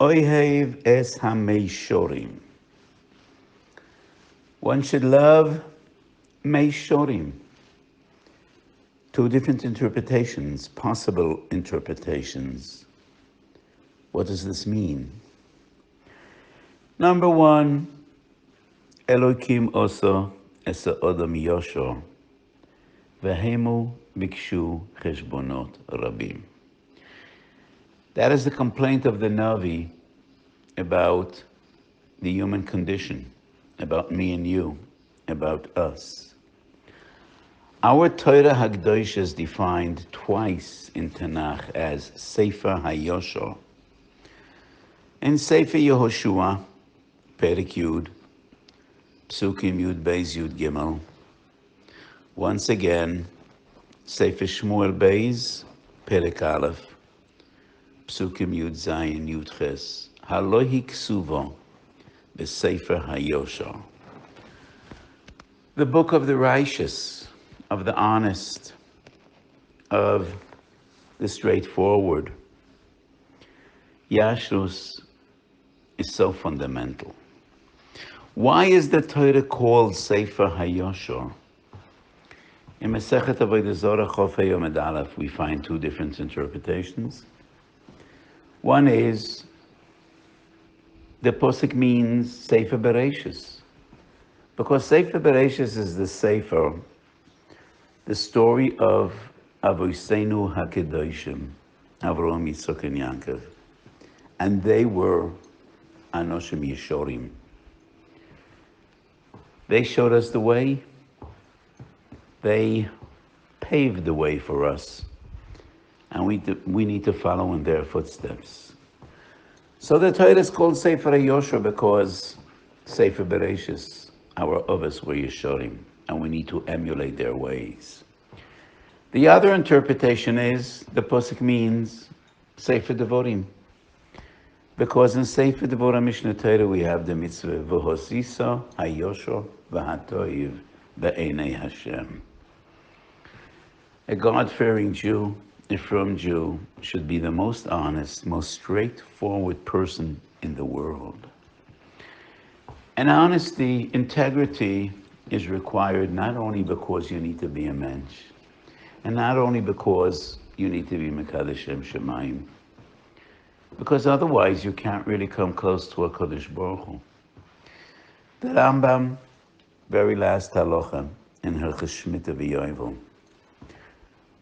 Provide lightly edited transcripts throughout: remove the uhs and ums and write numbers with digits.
Ohev es HaMeisharim. One should love Meisharim. Two different interpretations, possible interpretations. What does this mean? Number one, Elokim oso es Adam Yosher, vehemu bikshu cheshbonot rabim. That is the complaint of the Navi about the human condition, about me and you, about us. Our Torah Hagdosh is defined twice in Tanakh as Sefer HaYosher. In Sefer Yehoshua, Perek Yud, Psukim Yud Beis Yud Gimel. Once again, Sefer Shmuel Beis, Perek Aleph, Psukim Yud Zayin Yud Ches. Halohi Ksuvo, the Sefer HaYosher. The book of the righteous, of the honest, of the straightforward. Yashrus is so fundamental. Why is the Torah called Sefer HaYosher? In Masechet Avodah Zarah Chof Yomid Aleph, we find two different interpretations. One is, the posuk means Sefer Bereshis, because Sefer Bereshis is the Sefer, the story of Avoseinu HaKedoshim, Avraham, Yitzchak, and Yaakov, and they were Anoshim Yeshorim. They showed us the way. They paved the way for us, and we need to follow in their footsteps. So the Torah is called Sefer HaYosher because Sefer Bereshis, our Avos were Yeshorim, and we need to emulate their ways. The other interpretation is the posuk means Sefer Devorim, because in Sefer Devorim Mishnah Torah we have the mitzvah V'hosisa HaYosher V'hatoiv B'einei Hashem. A God-fearing Jew, a firm Jew, should be the most honest, most straightforward person in the world. And honesty, integrity is required not only because you need to be a mensch, and not only because you need to be Mekadosh Shem Shemaim, because otherwise you can't really come close to a Kodesh Baruch Hu. The Rambam, very last halacha in Hilchos Shmita V'Yovel,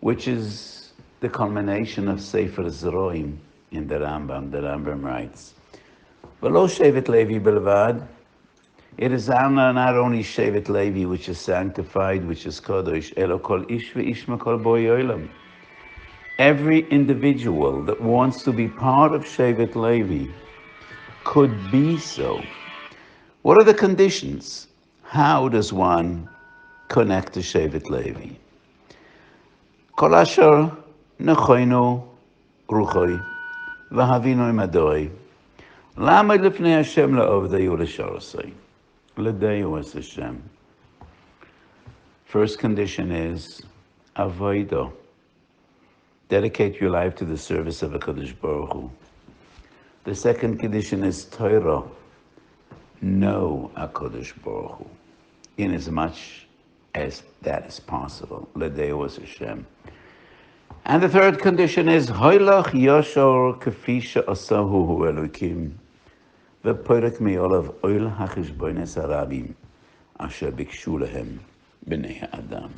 which is the culmination of Sefer Zeroim in the Rambam writes, V'lo Shevet Levi belvad, it is not only Shevet Levi which is sanctified, which is Kodesh, elo kol ish ve'ish makol bo yolam. Every individual that wants to be part of Shevet Levi could be so. What are the conditions? How does one connect to Shevet Levi? Kol asher nechoinu ruchoi v'havinu imadoi lama lifnei Hashem la'ovdei u'l'sharosei l'dei es Hashem. First condition is avodah. Dedicate your life to the service of HaKadosh Baruch Hu. The second condition is Torah. Know HaKadosh Baruch Hu, in as much as that is possible. L'dei es Hashem. And the third condition is Hoylach Yoshor Kefi She'asahu Hu Elokim V'Porek Me'olav Oil HaCheshbonos HaRabim Asher Bikshu Lehem B'nei Ha'adam.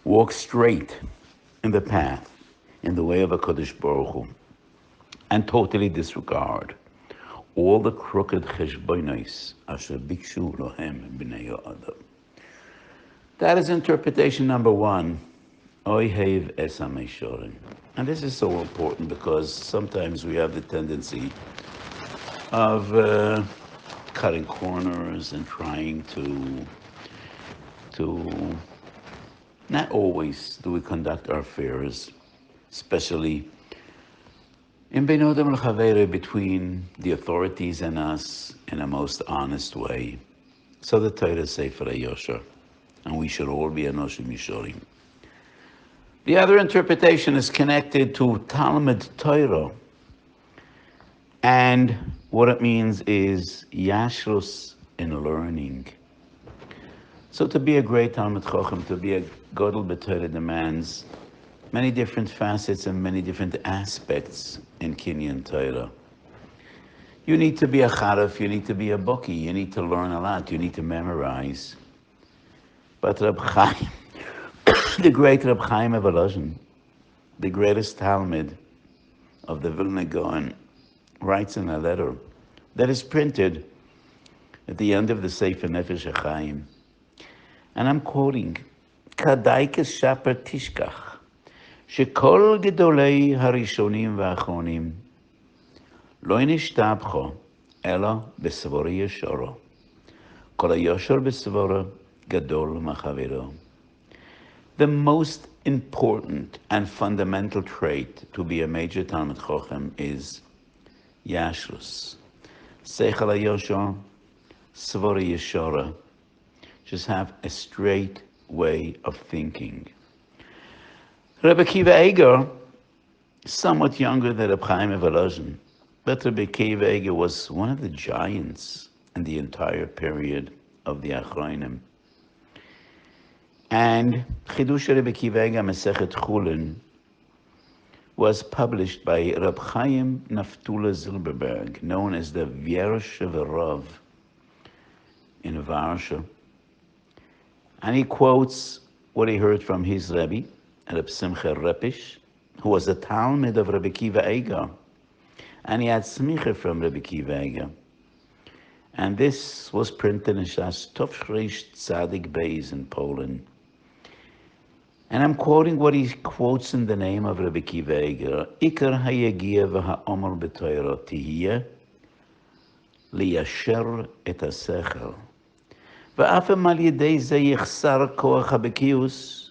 Walk straight in the path, in the way of HaKadosh Baruch Hu, and totally disregard all the crooked cheshbonos Asher Bikshu Lehem B'nei Ha'adam. That is interpretation number one. Ohev es HaMeisharim. And this is so important because sometimes we have the tendency of cutting corners and trying to not always do we conduct our affairs, especially in Bein Adam L'Chavero, between the authorities and us, in a most honest way. So the Torah is Sefer HaYosher, and we should all be Anoshim Yeshorim. The other interpretation is connected to Talmud Torah And what it means is yashrus in learning. So to be a great Talmid Chacham, to be a Godel B'Torah demands many different facets and many different aspects in Kinyan Torah. You need to be a Charif, you need to be a Boki, you need to learn a lot, you need to memorize. But Reb Chaim, the great Reb Chaim of Volozhin, the greatest Talmid of the Vilna Gaon, writes in a letter that is printed at the end of the Sefer Nefesh HaChaim. And I'm quoting, Kadai keshaper tishkach, shekol gedolei harishonim v'achronim, lo nishtabcho, ela besvora yeshoro, kol hayosher besvora gadol machavero. The most important and fundamental trait to be a major Talmid Chochem is Yashrus. Seichel HaYosher, Svora Yeshora. Just have a straight way of thinking. Rebbe Kiva Eger, somewhat younger than Reb Chaim of Volozhin, but Rebbe Kiva Eger was one of the giants in the entire period of the Achronim. And Chidush Rebbe Kiva Eger Masechet Chulin was published by Reb Chaim Naftula Zilberberg, known as the Vyershe Verov in Varsha. And he quotes what he heard from his Rebbe, Reb Simcha Repish, who was a Talmid of Rebbe Kiva Eger. And he had smicha from Rebbe Kiva Eger. And this was printed in Shas Tovshreish Tzadik Beis in Poland. And I'm quoting what he quotes in the name of Rebbe Kiva Eger. Ikar hayagia v'ha'omer b'toyro tihiyeh liyasher et ha'sechel. ואף אם על ידי זה יחסר כוח הבקיאות,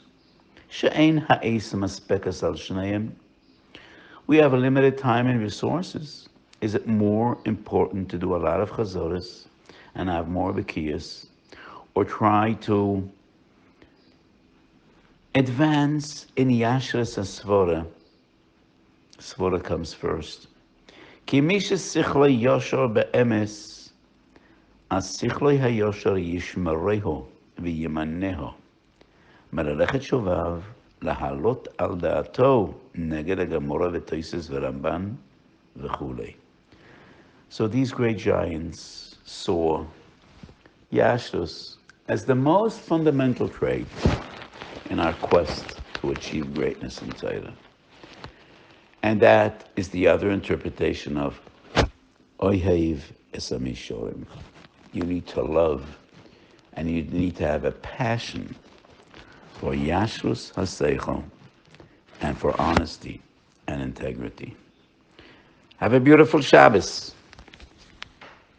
שאין העץ מספקס על שניהם. We have a limited time and resources. Is it more important to do a lot of chazoros and have more bekias, or try to advance in yashras asvora? Svora comes first. Ki misha sichla yoshor be'emes, As-sichloi hayosher yishmereho v'yimaneho, melalechet shovav lahalot al da'ato neged haGemora v'Tosfos v'Ramban v'chulei. So these great giants saw Yashrus as the most fundamental trait in our quest to achieve greatness in Torah. And that is the other interpretation of Ohev es HaMeisharim. You need to love, and you need to have a passion for Yashrus HaSeichel and for honesty and integrity. Have a beautiful Shabbos.